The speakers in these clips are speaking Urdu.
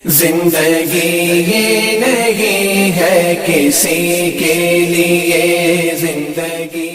زندگی یہ نہیں ہے کسی کے لیے زندگی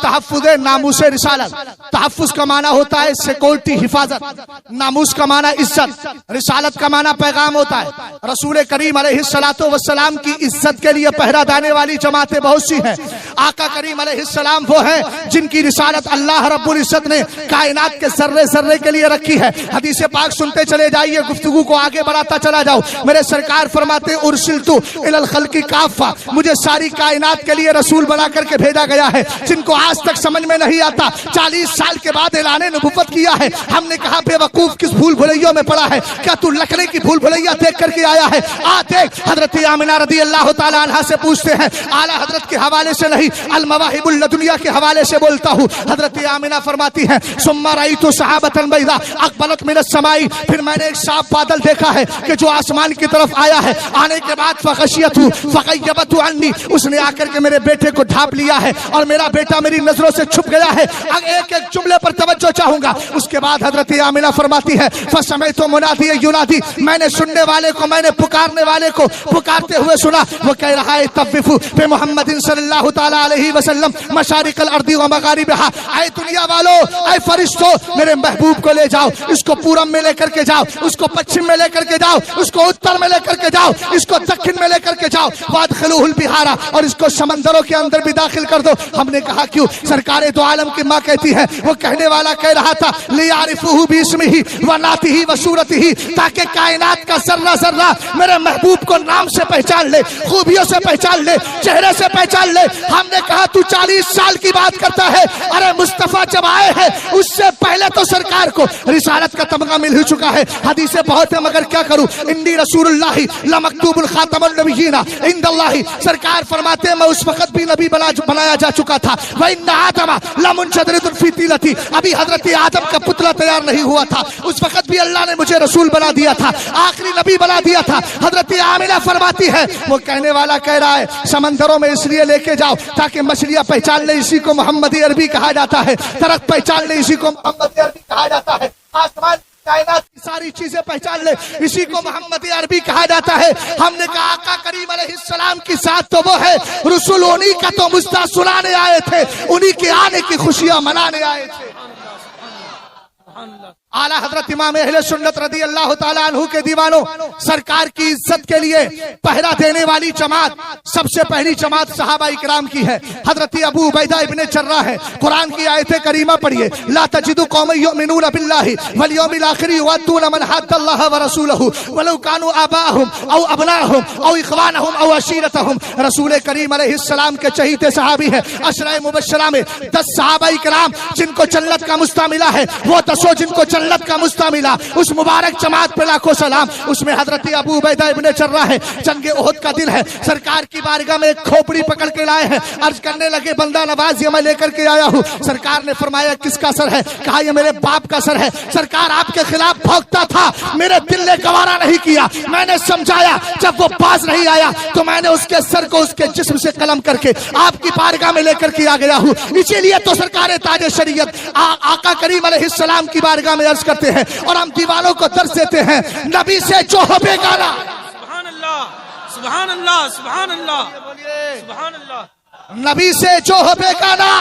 تحفظ ناموس رسالت. تحفظ کا معنی ہوتا ہے سیکورٹی، حفاظت. ناموس کا معنی عزت. رسالت کا معنی پیغام ہوتا ہے. رسول کریم علیہ الصلوۃ والسلام کی عزت کے لیے پہرا دینے والی جماعتیں بہت سی ہیں. آقا کریم علیہ السلام وہ ہیں جن کی رسالت اللہ رب العزت نے کائنات کے ذرے ذرے کے لیے رکھی ہے. حدیث پاک سنتے چلے جائیے، گفتگو کو آگے بڑھاتا چلا جاؤ. میرے سرکار فرماتے ارسلت الی الخلق کافہ، مجھے ساری کائنات کے لیے رسول بنا کر کے بھیجا گیا ہے. جن کو آج تک سمجھ میں نہیں آتا 40 سال کے بعد اعلان نبوت کیا ہے. ہم نے کہا بے وقوف کس بھول بھلیوں میں پڑا ہے، کیا تو لکڑے کی بھول بھلیا دیکھ کر کے آیا ہے؟ دیکھ حضرت آمنہ رضی اللہ تعالی عنہا سے پوچھتے ہیں، اعلی حضرت کے حوالے سے نہیں، المواہب اللدنیہ کے حوالے سے بولتا ہوں. حضرت آمنہ فرماتی ہیں ثم رأیت سحابۃ بیضاء اقبلت من السماء، پھر میں نے ایک صاف بادل دیکھا ہے کہ جو آسمان کی طرف آیا ہے. آنے کے بعد فغشیت فغیبت عنی، اس نے آ کر کے میرے بیٹے کو ڈھانپ لیا ہے اور میرا بیٹا میری نظروں سے چھپ گیا ہے. ایک ایک جملے پر توجہ چاہوں گا. اس کے بعد حضرت آمنہ فرماتی ہے فسمعت منادی ینادی، میں نے سننے والے کو، میں نے پکارنے والے کو پکارتے ہوئے سنا. وہ کہہ رہا ہے طففوا بمحمد صلی اللہ تعالی علیہ وسلم مشارق الارض و مغاربہا، اے دنیا والو، اے فرشتوں، میرے محبوب کو لے جاؤ، اس کو پورب میں لے کر کے جاؤ، اس کو پچھم میں لے کر کے جاؤ، اس کو اتر میں لے کر کے جاؤ، اس کو دکن میں لے کر کے جاؤ، وادخلوہ البحار، اور اس کو سمندروں کے اندر بھی داخل کر دو. ہم نے کہا کیوں؟ سرکار دو عالم کی ماں کہتی ہے، وہ کہنے والا کہہ رہا تھا لیعرفوہ باسمہ ونعتہ وصورتہ، تاکہ کائنات کا ذرہ ذرہ میرے محبوب کو نام سے پہچان لے، خوبیوں سے پہچان لے، چہرے سے پہچان لے. ہم نے کہا تو 40 سال کی بات کرتا ہے، ارے مصطفیٰ جب آئے ہیں اس سے پہلے تو سرکار کو رسالت کا تمغہ مل ہی چکا ہے. حدیثیں بہت ہیں مگر کیا کروں، انی رسول اللہ لمکتوب الخاتم النبیین عند اللہ، سرکار فرماتے ہیں میں اس وقت بھی نبی بنایا جا چکا تھا. وَإِنَّ آدَمَ لَمُنْشَدْرِدٌ فِي طِيلَتِي، ابھی حضرت آدم کا پتلا تیار نہیں ہوا تھا، اس وقت بھی اللہ نے مجھے رسول بنا دیا تھا، آخری نبی بنا دیا تھا. حضرت آمنہ فرماتی ہے، وہ کہنے والا کہہ رہا ہے سمندروں میں اس لیے لے کے جاؤ تاکہ مچھلیاں پہچان لے، اسی کو محمدی عربی کہا جاتا ہے. درخت پہچان لے، اسی کو محمدی عربی کہا جاتا ہے. آسمان کائنات کی ساری چیزیں پہچان لے، اسی کو محمدی عربی کہا جاتا ہے. ہم نے کہا آقا کریم علیہ السلام کی ذات تو وہ ہے، رسول انہی کا تو مجدہ سنانے آئے تھے، انہی کے آنے کی خوشیاں منانے آئے تھے. اعلیٰ حضرت امام اہل سنت رضی اللہ تعالیٰ عنہ کے دیوانوں، سرکار کی عزت کے لیے پہرا دینے والی جماعت سب سے پہلی جماعت صحابہ اکرام کی ہے. حضرت ابو عبیدہ ابن جراح ہے. قرآن کی آیت کریمہ پڑھیے، لا تجد قوما یؤمنون باللہ والیوم الآخر یؤدون من حاد اللہ ورسولہ ولو کانوا آباءهم او ابناءهم او اخوانهم او عشیرتهم. رسول کریم علیہ السلام کے چہیتے صحابی ہیں. عشرہ مبشرہ میں 10 صحابہ اکرام جن کو جنت کا مستہ ملا ہے، وہ 10 جن کو جنت کا مستہ ملا، اس مبارک جماعت پہ لاکھوں سلام. اس میں حضرت ابو عبیدہ ابن جراح ہے. جنگ احد کا دن ہے، سرکار کی بارگاہ میں ایک کھوپڑی پکڑ کے لائے ہیں. عرض کرنے لگے بندہ نواز یہ میں لے کر کے آیا ہوں. سرکار نے فرمایا کس کا سر ہے؟ کہا یہ میرے باپ کا سر ہے. سرکار آپ کے خلاف بھونکتا تھا، میرے دل نے گوارا نہیں کیا، میں نے سمجھایا، جب وہ باز نہیں آیا تو میں نے اس کے سر کو اس کے جسم سے قلم کر کے آپ کی بارگاہ میں لے کر کے آ گیا ہوں. اسی لیے تو سرکار تاج شریعت آقا کریم علیہ السلام کی بارگاہ میں عرض کرتے ہیں اور ہم دیوانوں کو درس دیتے ہیں، نبی سے جو ہو بیگانہ. سبحان اللہ سبحان اللہ سبحان اللہ سبحان اللہ. نبی سے جو ہو بیگانہ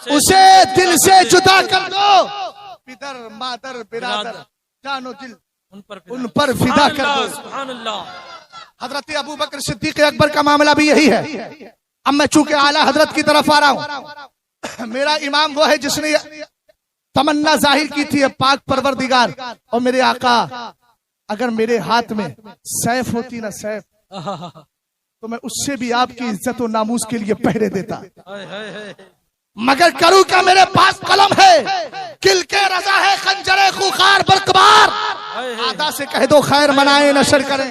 اسے دل سے جدا کر دو، پدر مادر برادر جان و دل ان پر فدا کر دو. سبحان اللہ. حضرت ابو بکر صدیق اکبر کا معاملہ بھی یہی ہے. اب میں چونکہ اعلیٰ حضرت کی طرف آ رہا ہوں، میرا امام وہ ہے جس نے تمنا ظاہر کی تھی پاک پروردگار، اور میرے آقا اگر میرے ہاتھ میں سیف ہوتی نا سیف، تو میں اس سے بھی آپ کی عزت و ناموس کے لیے پہرے دیتا، مگر کروں کیا، میرے پاس قلم ہے، کل کے رضا ہے خنجر خوخار برقبار. آدھا سے کہہ دو خیر منائیں نشر کریں.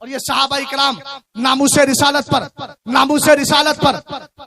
اور یہ صحابہ اکرام ناموس رسالت پر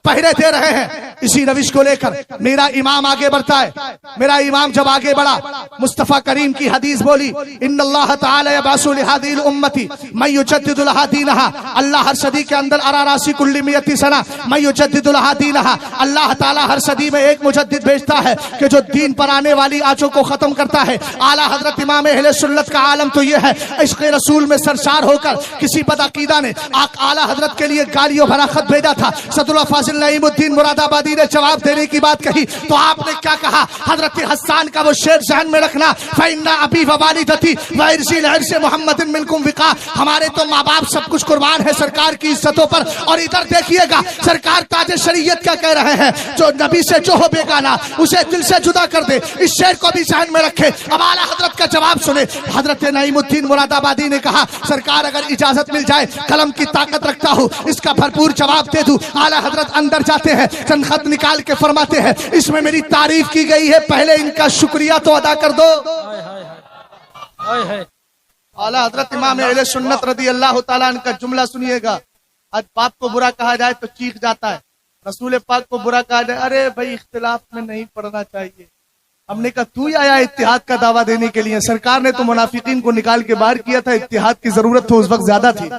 پہرے دے رہے ہیں. اسی روش کو لے کر میرا امام آگے بڑھتا ہے. میرا امام جب آگے بڑھا مصطفیٰ کریم کی حدیث بولی ان اللہ تعالی یبعث لہذه الامة من یجدد لها دینها. اللہ ہر صدی کے اندر اراراسی کل 100 سنہ من یجدد لها دینها. اللہ تعالی ہر صدی میں ایک مجدد بھیجتا ہے کہ جو دین پر آنے والی آنچوں کو ختم کرتا ہے. اعلیٰ حضرت امام اہل سنت کا عالم تو یہ ہے عشق رسول میں سرشار ہو کر کسی بدعقیدہ نے اعلیٰ حضرت کے لیے گالیوں بھرا خط بھیجا تھا. صدر فاضل نعیم الدین مراد آبادی نے جواب دینے کی بات کہی تو آپ نے کیا کہا؟ حضرت حسان کا وہ شعر ذہن میں رکھنا فإن أبي ووالدتي وعرسي لعرس محمد منكم وقاء. ہمارے تو ماں باپ سب کچھ قربان ہے سرکار کی عزتوں پر. اور ادھر دیکھیے گا سرکار تاج شریعت کیا کہہ رہے ہیں جو نبی سے جو ہو بیگانہ اسے دل سے جدا کر دے. اس شعر کو بھی ذہن میں رکھے. اب اعلیٰ حضرت کا جواب سنے. حضرت نعیم الدین مراد آبادی نے کہا سرکار اگر اجازت مل جائے قلم کی طاقت رکھتا ہوں اس کا بھرپور جواب دے دوں. اعلیٰ حضرت اندر جاتے ہیں چند خط نکال کے فرماتے ہیں اس میں میری تعریف کی گئی ہے پہلے ان کا شکریہ تو ادا کر دو. اعلیٰ حضرت امام اہل سنت رضی اللہ تعالیٰ عنہ کا جملہ سنیے گا. آج باپ کو برا کہا جائے تو چیخ جاتا ہے. رسول پاک کو برا کہا جائے ارے بھائی اختلاف میں نہیں پڑھنا چاہیے. ہم نے کہا تو ہی آیا اتحاد کا دعویٰ دینے کے لیے. سرکار نے تو منافقین کو نکال کے باہر کیا تھا. اتحاد کی ضرورت تو اس وقت زیادہ تھی.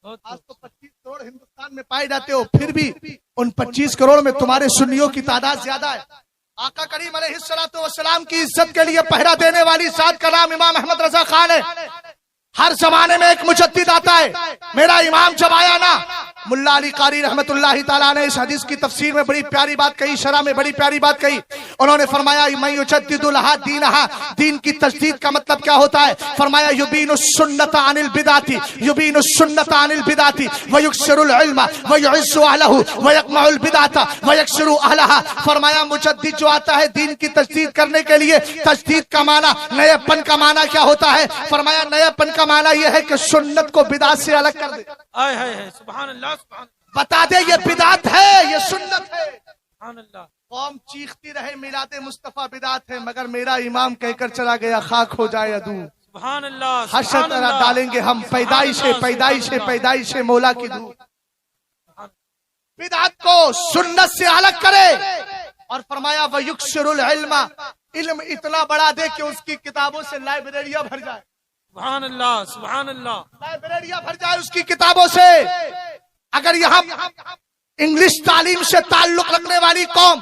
آج تو 25 کروڑ ہندوستان میں پائے جاتے ہو پھر بھی ان 25 کروڑ میں تمہارے سنیوں کی تعداد زیادہ ہے. آقا کریم علیہ السلام کی عزت کے لیے پہرا دینے والی ذات کا نام امام احمد رضا خان ہے. ہر زمانے میں ایک مجدد آتا ہے. میرا امام جب آیا نا ملا علی قاری رحمت اللہ تعالیٰ نے اس حدیث کی تفسیر میں بڑی پیاری بات کہی. شرح میں بڑی پیاری بات کہی. انہوں نے فرمایا من یجدد لها دینها. دین کی تجدید کا مطلب کیا ہوتا ہے؟ فرمایا یبین السنت عن البدعۃ یبین السنت عن البدعۃ ویکسر العلم ویعز اهله ویقمع البدعۃ ویکسر اهلها. فرمایا مجدد جو آتا ہے دین کی تجدید کرنے کے لیے تجدید کا معنی نئے پن کا معنی کیا ہوتا ہے؟ فرمایا نئے پن کا معنی یہ ہے کہ سنت کو بدعت سے الگ کر دے. سبحان اللہ بتا دے یہ بدعت ہے یہ سنت ہے. سبحان اللہ. قوم چیختی رہے میلاد مصطفیٰ بدعت ہے مگر میرا امام کہہ کر چلا گیا خاک ہو جائے ادو. سبحان اللہ. حشر طرح ڈالیں گے ہم پیدائش مولا کی دور. بدعت کو سنت سے الگ کرے اور فرمایا وَيُكْسِرُ الْعِلْمَ. علم اتنا بڑا دے کہ اس کی کتابوں سے لائبریریاں بھر جائے. سبحان اللہ. سبحان اللہ. لائبریریاں بھر جائے اس کی کتابوں سے. اگر یہاں انگلش تعلیم سے تعلق رکھنے والی قوم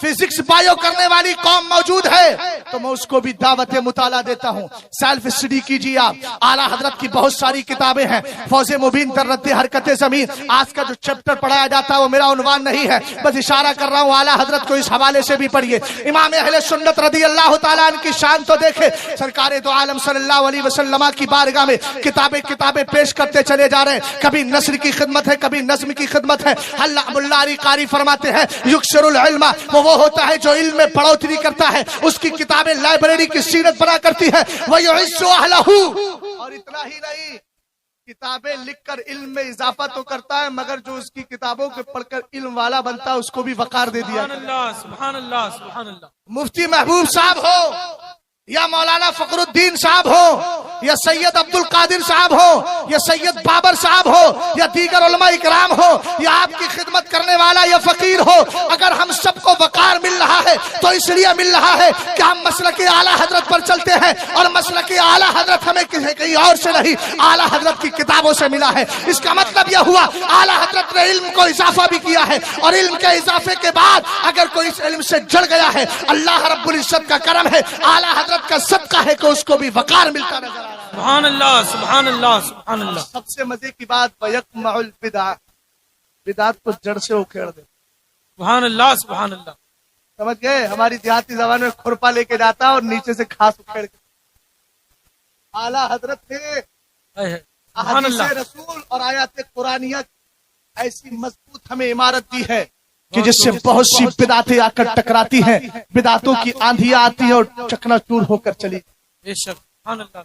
فزکس بایو کرنے والی قوم موجود ہے تو میں اس کو بھی دعوت مطالعہ دیتا ہوں. سیلف اسٹڈی کیجیے آپ. اعلیٰ حضرت کی بہت ساری کتابیں ہیں. فوز مبین در رد حرکت زمین. آج کا جو چیپٹر پڑھایا جاتا ہے وہ میرا عنوان نہیں ہے بس اشارہ کر رہا ہوں. اعلیٰ حضرت کو اس حوالے سے بھی پڑھیے. امام اہل سنت رضی اللہ تعالیٰ عنہ کی شان تو دیکھے. سرکار دو عالم صلی اللہ علیہ وسلم کی بارگاہ میں کتابیں پیش کرتے چلے جا رہے ہیں. کبھی نثر کی خدمت ہے کبھی نظم کی خدمت ہے. اللہ علی قاری فرماتے ہیں یکسر العلم وہ ہوتا ہے جو علم میں بڑھوتری کرتا ہے. اس کی کتابیں لائبریری کی سیرت بنا کرتی ہے. وَيُعِزُّ أَهْلَهُ. اور اتنا ہی نہیں کتابیں لکھ کر علم میں اضافہ تو کرتا ہے مگر جو اس کی کتابوں کے پڑھ کر علم والا بنتا ہے اس کو بھی وقار دے دیا. سبحان اللہ. سبحان اللہ. سبحان اللہ. مفتی محبوب صاحب ہو یا مولانا فخر الدین صاحب ہو یا سید عبد القادر صاحب ہو یا سید بابر صاحب ہو یا دیگر علماء اکرام ہو یا آپ کی خدمت کرنے والا یا فقیر ہو, اگر ہم سب کو وقار مل رہا ہے تو اس لیے مل رہا ہے کہ ہم مسلک اعلیٰ حضرت پر چلتے ہیں اور مسلک اعلیٰ حضرت ہمیں کہیں اور سے نہیں اعلیٰ حضرت کی کتابوں سے ملا ہے. اس کا مطلب یہ ہوا اعلیٰ حضرت نے علم کو اضافہ بھی کیا ہے اور علم کے اضافے کے بعد اگر کوئی اس علم سے جڑ گیا ہے اللہ رب العزت کا کرم ہے اعلیٰ حضرت کا صدقہ ہے کہ اس کو بھی وقار ملتا نظر آ رہا ہے. سبحان اللہ. سبحان اللہ. سبحان اللہ. سب سے مزے کی بات وَيَقْمَعُ الْبِدْعَ. بدعت کو جڑ سے اکھیڑ دے. سبحان اللہ. سبحان اللہ. سمجھ گئے؟ ہماری دیہاتی زبان میں کھرپا لے کے جاتا اور نیچے سے گھاس اکھیڑ کے. اعلیٰ حضرت نے احادیث رسول اور آیات قرآنیہ ایسی مضبوط ہمیں عمارت دی ہے کہ جس سے بہت سی بدعتیں آ کر ٹکراتی ہیں. بدعتوں کی آندھیاں آتی ہیں اور چکنا چور ہو کر چلی. بے شک. سبحان اللہ.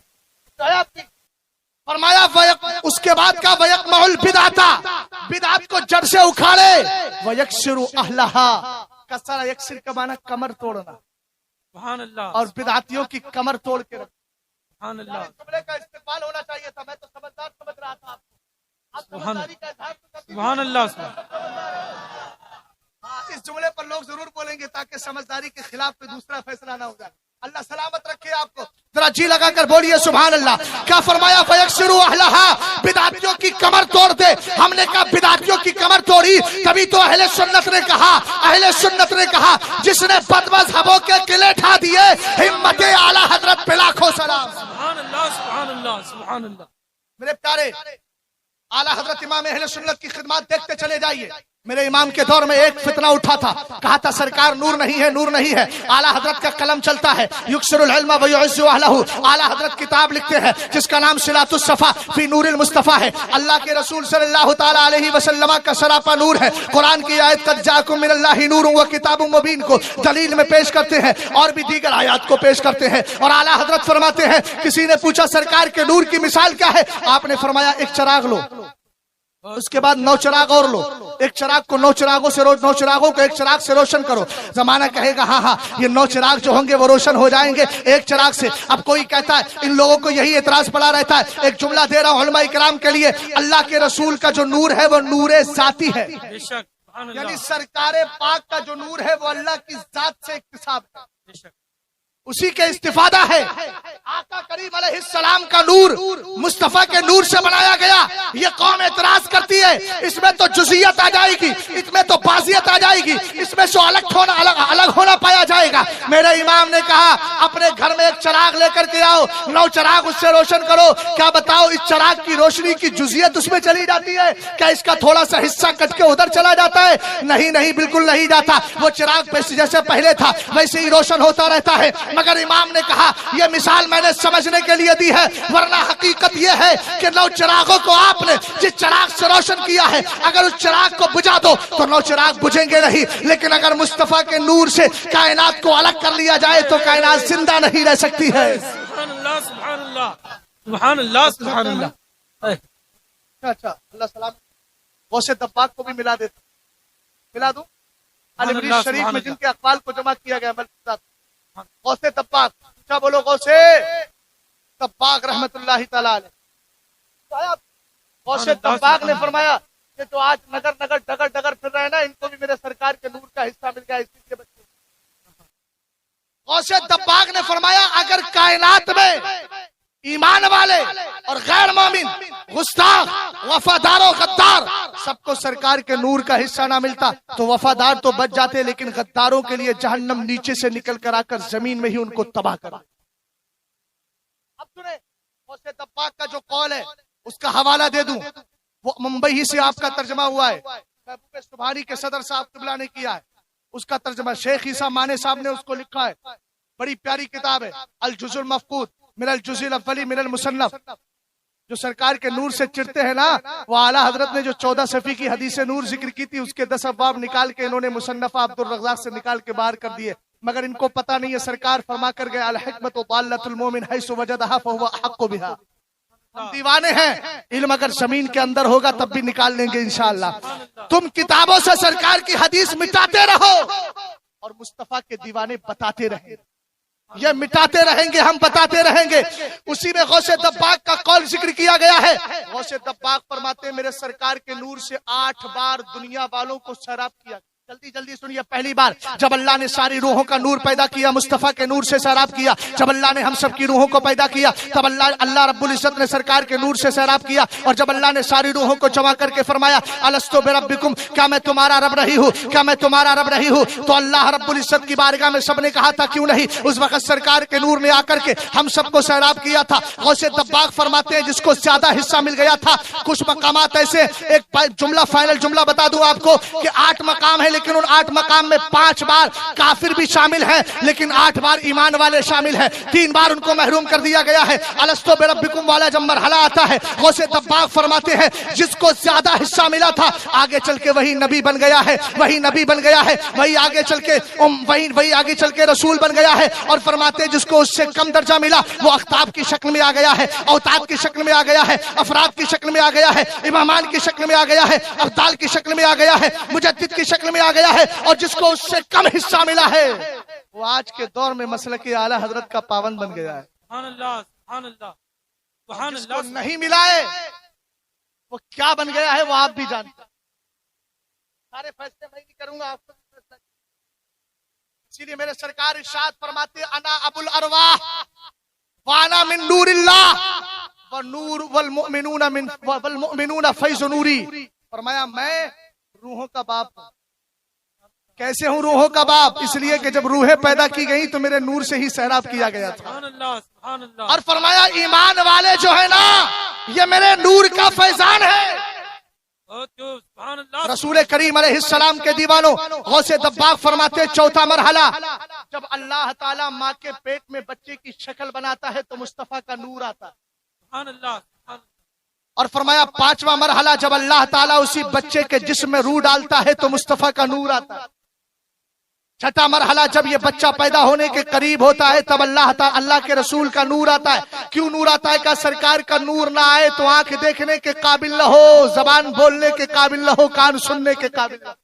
فرمایا اس کے بعد کا وَيَقْمَعُ الْبِدْعَةَ. بدعت کو جڑ سے اکھاڑے. وَيَكْسِرُ أَهْلَهَا. کسر یکسر کا معنی کمر توڑنا سبحان اللہ. اور بدعتیوں کی کمر توڑ کے رکھ. سبحان اللہ جملے کا استقبال ہونا چاہیے تھا. میں تو سمجھدار سمجھ رہا تھا آپ کو. آپ سمجھداری کا اظہار تو کرتے ہیں. سبحان اللہ سبحان ہاں، اس جملے پر لوگ ضرور بولیں گے تاکہ سمجھداری کے خلاف کوئی دوسرا فیصلہ نہ ہو جائے. اللہ سلامت رکھے آپ کو. ذرا جی لگا کر بولیے سبحان اللہ. کیا فرمایا؟ فَيَكْسِرُوا أَهْلَهَا. بدعتیوں کی کمر توڑ دے. ہم نے کہا بدعتیوں کی کمر توڑی تبھی تو اہل سنت نے کہا، اہل سنت نے کہا جس نے بد مذہبوں کے قلعے ٹھا دیے، ہمت اعلی حضرت پہ لاکھوں سلام. سبحان اللہ سبحان اللہ سبحان اللہ. میرے پیارے اعلی حضرت امام اہل سنت کی خدمات دیکھتے چلے جائیے. میرے امام کے دور میں ایک فتنہ اٹھا تھا، کہا تھا سرکار نور نہیں ہے، نور نہیں ہے. اعلی حضرت کا قلم چلتا ہے، یکسر العلم ویعز اہلہ. اعلی حضرت کتاب لکھتے ہیں جس کا نام صلاۃ الصفا فی نور المصطفیٰ ہے. اللہ کے رسول صلی اللہ تعالی علیہ وسلم کا سراپا نور ہے. قرآن کی آیت قد جاءکم من اللہ نور و کتاب مبین کو دلیل میں پیش کرتے ہیں اور بھی دیگر آیات کو پیش کرتے ہیں. اور اعلی حضرت فرماتے ہیں، کسی نے پوچھا سرکار کے نور کی مثال کیا ہے؟ آپ نے فرمایا ایک چراغ لو، اس کے بعد 9 چراغ اور لو، ایک چراغ کو 9 چراغوں کو ایک چراغ سے روشن کرو. زمانہ کہے گا ہاں ہاں یہ 9 چراغ جو ہوں گے وہ روشن ہو جائیں گے ایک چراغ سے. اب کوئی کہتا ہے، ان لوگوں کو یہی اعتراض پڑا رہتا ہے. ایک جملہ دے رہا ہوں علماء کرام کے لیے، اللہ کے رسول کا جو نور ہے وہ نور ذاتی ہے. بے شک سبحان اللہ. یعنی سرکار پاک کا جو نور ہے وہ اللہ کی ذات سے اکتساب ہے، بے شک اسی کے استفادہ ہے. آقا کریم علیہ السلام کا نور مصطفیٰ کے نور سے بنایا گیا. یہ قوم اعتراض کرتی ہے اس میں تو جزئیت آ جائے گی، اس میں تو بازیت آ جائے گی، اس میں سے الگ ہونا پایا جائے گا. میرے امام نے کہا اپنے گھر میں ایک چراغ لے کر کے آؤ، 9 چراغ اس سے روشن کرو. کیا بتاؤ اس چراغ کی روشنی کی جزئیت اس میں چلی جاتی ہے؟ کیا اس کا تھوڑا سا حصہ کٹ کے ادھر چلا جاتا ہے؟ نہیں بالکل نہیں جاتا. وہ چراغ جیسے پہلے تھا ویسے ہی روشن ہوتا رہتا ہے. مگر امام نے کہا یہ مثال میں نے سمجھنے کے لیے دی ہے، ورنہ حقیقت یہ ہے کہ 9 چراغوں کو آپ نے جس چراغ سے روشن کیا ہے اگر اس چراغ کو بجھا دو تو 9 چراغ بجھیں گے نہیں. لیکن اگر مصطفیٰ کے نور سے کائنات کو الگ کر لیا جائے تو کائنات زندہ نہیں رہ سکتی ہے. سبحان اللہ سبحان اللہ سبحان اللہ سبحان اللہ. اچھا اللہ سلام. غوث دباغ کو بھی ملا دیتا، ملا دوں. البریز شریف میں جن کے اقوال کو جمع کیا گیا غوث دباغ. کیا بولو غوث دباغ رحمت اللہ تعالی علیہ. غوث دباغ نے فرمایا کہ جو آج نگر ڈگر پھر رہے ہیں نا، ان کو بھی میرے سرکار کے نور کا حصہ مل گیا اسی کے بچے. غوث دباغ نے فرمایا اگر کائنات میں ایمان والے اور غیر مومن، گستاخ، وفادار و غدار سب کو سرکار کے نور کا حصہ نہ ملتا تو وفادار تو بچ جاتے، لیکن غداروں کے لیے جہنم نیچے سے نکل کر آ کر زمین میں ہی ان کو تباہ کر. اب سنیں غوث دباغ کا جو قول ہے اس کا حوالہ دے دوں. وہ ممبئی ہی سے آپ کا ترجمہ ہوا ہے، محبوب سبحانی کے صدر صاحب قبلہ نے کیا ہے. اس کا ترجمہ شیخ عیسیٰ مانے صاحب نے اس کو لکھا ہے. بڑی پیاری کتاب ہے الجزء المفقود من الجزء الاول من المصنف. جو سرکار کے نور سے چڑھتے ہیں نا، وہ اعلیٰ حضرت نے جو 14 صفحے کی حدیث نور ذکر کی تھی اس کے 10 ابواب نکال کے انہوں نے مصنف عبد الرزاق سے نکال کے باہر کر دیے. مگر ان کو پتہ نہیں ہے سرکار فرما کر گئے الحکمت ضالۃ المؤمن حیث وجدها فهو احق بها. ہم دیوانے ہیں، علم اگر زمین کے اندر ہوگا تب بھی نکال لیں گے انشاءاللہ. تم کتابوں سے سرکار کی حدیث مٹاتے رہو اور مصطفیٰ کے دیوانے بتاتے رہیں. یہ مٹاتے رہیں گے، ہم بتاتے رہیں گے. اسی میں غوث دباغ کا قول ذکر کیا گیا ہے. غوث دباغ فرماتے ہیں میرے سرکار کے نور سے 8 بار دنیا والوں کو سیراب کیا. جلدی سنیے. پہلی بار جب اللہ نے ساری روحوں کا نور پیدا کیا، مصطفیٰ کے نور سے سیراب کیا. جب اللہ نے ہم سب کی روحوں کو پیدا کیا تب اللہ رب العزت نے سرکار کے نور سے سیراب کیا. اور جب اللہ نے ساری روحوں کو جمع کر کے فرمایا الستو بربکم، کیا میں تمہارا رب نہیں ہوں، کیا میں تمہارا رب نہیں ہوں، تو اللہ رب العزت کی بارگاہ میں سب نے کہا تھا کیوں نہیں. اس وقت سرکار کے نور نے آ کر کے ہم سب کو سیراب کیا تھا. غوث دباغ فرماتے ہیں جس کو زیادہ حصہ مل گیا تھا. کچھ مقامات ایسے، ایک جملہ فائنل جملہ بتا دوں آپ کو کہ 8 مقام ہے، لیکن ان 8 مقام میں 5 بار کافر بھی شامل ہیں، لیکن 8 بار ایمان والے شامل ہیں. 3 بار ان کو محروم کر دیا گیا ہے. الستو بربکم والا جب مرحلہ آتا ہے غوث دباغ فرماتے ہیں جس کو زیادہ حصہ ملا تھا آگے چل کے وہی نبی بن گیا ہے، وہی نبی بن گیا ہے، وہی آگے چل کے وہی آگے چل کے رسول بن گیا ہے. اور فرماتے ہیں جس کو اس سے کم درجہ ملا وہ اختاب کی شکل میں آ گیا ہے، اوتاد کی شکل میں آ گیا ہے، افراد کی شکل میں آ گیا ہے، امامان کی شکل میں آ گیا ہے، ابدال کی شکل میں آ گیا ہے، مجدد کی شکل میں آ گیا ہے. اور جس کو اس سے کم حصہ ملا ہے وہ آج کے دور میں مسلک اعلیٰ حضرت کا پابند بن گیا ہے. سبحان اللہ سبحان اللہ سبحان جس کو اللہ نہیں ملائے وہ کیا بن گیا ہے وہ آپ بھی جانتے ہیں۔ سارے فیصلے میں نہیں کروں گا، آپ کو فیصلہ، اسی لیے میرے سرکار ارشاد فرماتے ہیں انا ابو الارواح وانا من نور اللہ ونور والمؤمنون فیض نوری، فرمایا میں روحوں کا باپ ہوں۔ کیسے ہوں روحوں کا باپ؟ اس لیے کہ جب روحیں پیدا کی گئی تو میرے نور سے ہی سیراب کیا گیا تھا، سبحان اللہ سبحان اللہ۔ اور فرمایا ایمان والے جو ہے نا یہ میرے نور کا فیضان ہے۔ سبحان اللہ۔ رسول کریم علیہ السلام کے دیوانوں غوث دباغ فرماتے چوتھا مرحلہ جب اللہ تعالیٰ ماں کے پیٹ میں بچے کی شکل بناتا ہے تو مصطفیٰ کا نور آتا ہے، سبحان اللہ سبحان اللہ۔ اور فرمایا پانچواں مرحلہ جب اللہ تعالیٰ اسی بچے کے جسم میں روح ڈالتا ہے تو مصطفیٰ کا نور آتا ہے۔ چھٹا مرحلہ جب یہ بچہ پیدا ہونے کے قریب ہوتا ہے تب اللہ کے رسول کا نور آتا ہے۔ کیوں نور آتا ہے؟ کہ سرکار کا نور نہ آئے تو آنکھ دیکھنے کے قابل نہ ہو، زبان بولنے کے قابل نہ ہو، کان سننے کے قابل نہ ہو۔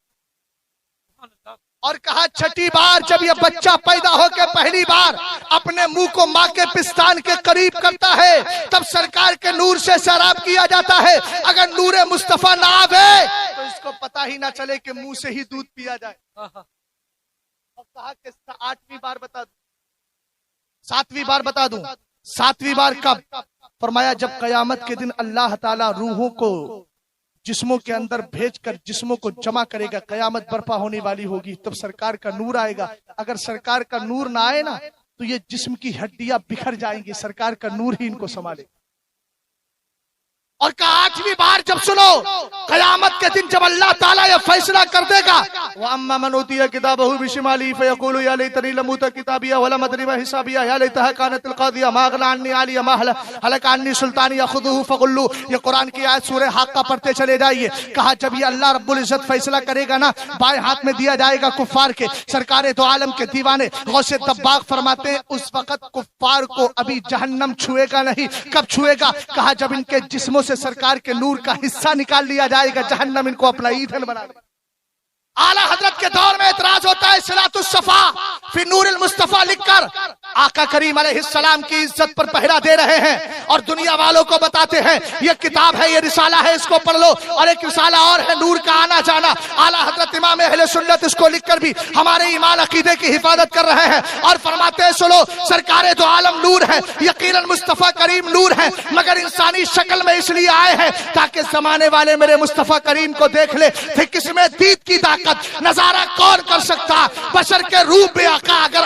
اور کہا چھٹی بار جب یہ بچہ پیدا ہو کے پہلی بار اپنے منہ کو ماں کے پستان کے قریب کرتا ہے تب سرکار کے نور سے سیراب کیا جاتا ہے۔ اگر نور مصطفیٰ نہ آوے تو اس کو پتہ ہی نہ چلے کہ منہ سے ہی دودھ پیا جائے۔ اور کہا کہ آٹھویں بار بتا دوں، ساتویں بار بتا دوں۔ ساتویں بار کب؟ فرمایا جب قیامت کے دن اللہ تعالیٰ روحوں کو جسموں کے اندر بھیج کر جسموں کو جمع کرے گا، قیامت برپا ہونے والی ہوگی، تب سرکار کا نور آئے گا۔ اگر سرکار کا نور نہ آئے نا تو یہ جسم کی ہڈیاں بکھر جائیں گی، سرکار کا نور ہی ان کو سنبھالے گا۔ اور کہا آٹھویں بار جب سنو قیامت کے دن جب اللہ تعالیٰ یہ فیصلہ کر دے گا وَأَمَّا مَنْ أُوتِيَ كِتَابَهُ بِشِمَالِهِ فَيَقُولُ يَا لَيْتَنِي لَمْ أُوتَ كِتَابِيَهْ وَلَمْ أَدْرِ مَا حِسَابِيَهْ يَا لَيْتَهَا كَانَتِ الْقَاضِيَةَ مَا أَغْنَىٰ عَنِّي مَالِيَهْ مَا هَلَكَ عَنِّي سُلْطَانِيَهْ خُذُوهُ فَغُلُّوهُ۔ یہ قرآن کی آیت سورہ حاقہ پڑھتے چلے جائیے۔ کہا جب یہ اللہ رب العزت فیصلہ کرے گا نا بائیں ہاتھ میں دیا جائے گا کفار کے، سرکار دو عالم کے دیوانے غوث دباغ فرماتے ہیں اس وقت کفار کو ابھی جہنم چھوئے گا نہیں۔ کب چھوئے گا؟ کہا جب ان کے جسموں سے سرکار کے نور کا حصہ نکال لیا جائے گا، جہنم ان کو اپنا ایندھن بنا دے گا۔ اعلیٰ حضرت کے دور میں اعتراض ہوتا ہے صلاۃ الصفا فی نور المصطفیٰ لکھ کر آقا کریم علیہ السلام کی عزت پر پہرا دے رہے ہیں اور دنیا والوں کو بتاتے ہیں یہ کتاب ہے، یہ رسالہ ہے، اس کو پڑھ لو، اور ایک رسالہ اور ہے نور کا آنا جانا۔ اعلیٰ حضرت امام اہل سنت اس کو لکھ کر بھی ہمارے ایمان عقیدے کی حفاظت کر رہے ہیں اور فرماتے ہیں سنو سرکار دو عالم نور ہے، یقیناً مصطفیٰ کریم نور ہے، مگر انسانی شکل میں اس لیے آئے ہیں تاکہ زمانے والے میرے مصطفیٰ کریم کو دیکھ لے پھر کس میں دید کی طاقت نظارہ کون کر سکتا؟ بشر کے روح پہ آقا اگر